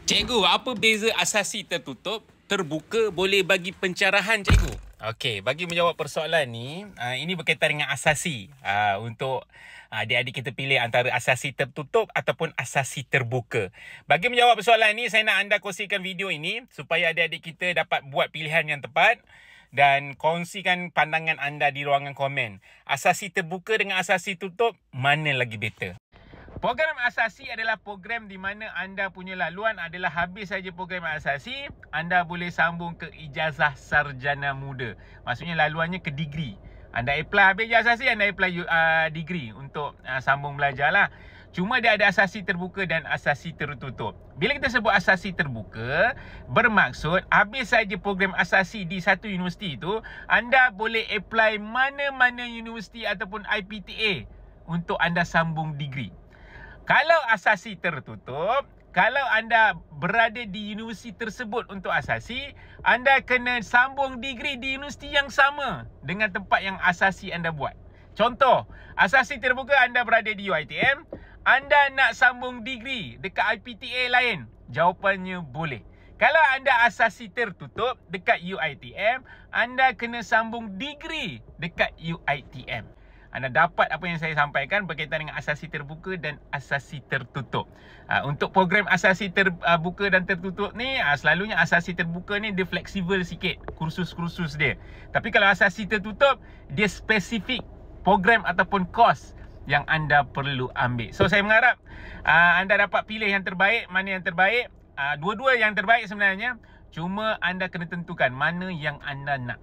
Cikgu, apa beza asasi tertutup, terbuka boleh bagi pencerahan, cikgu? Okey, bagi menjawab persoalan ni, ini berkaitan dengan asasi. Untuk adik-adik kita pilih antara asasi tertutup ataupun asasi terbuka. Bagi menjawab persoalan ni, saya nak anda kongsikan video ini supaya adik-adik kita dapat buat pilihan yang tepat dan kongsikan pandangan anda di ruangan komen. Asasi terbuka dengan asasi tutup, mana lagi better? Program asasi adalah program di mana anda punya laluan adalah habis saja program asasi, anda boleh sambung ke ijazah sarjana muda. Maksudnya laluannya ke degree. Anda apply habis ijazah asasi, anda apply degree untuk sambung belajar lah. Cuma dia ada asasi terbuka dan asasi tertutup. Bila kita sebut asasi terbuka, bermaksud habis saja program asasi di satu universiti itu, anda boleh apply mana-mana universiti ataupun IPTA untuk anda sambung degree. Kalau asasi tertutup, kalau anda berada di universiti tersebut untuk asasi, anda kena sambung degree di universiti yang sama dengan tempat yang asasi anda buat. Contoh, asasi terbuka anda berada di UiTM, anda nak sambung degree dekat IPTA lain, jawapannya boleh. Kalau anda asasi tertutup dekat UiTM, anda kena sambung degree dekat UiTM. Anda dapat apa yang saya sampaikan berkaitan dengan asasi terbuka dan asasi tertutup. Untuk program asasi terbuka dan tertutup ni, selalunya asasi terbuka ni dia fleksibel sikit kursus-kursus dia. Tapi kalau asasi tertutup, dia spesifik program ataupun kos yang anda perlu ambil. So saya mengharap anda dapat pilih yang terbaik. Mana yang terbaik? Dua-dua yang terbaik sebenarnya. Cuma anda kena tentukan mana yang anda nak.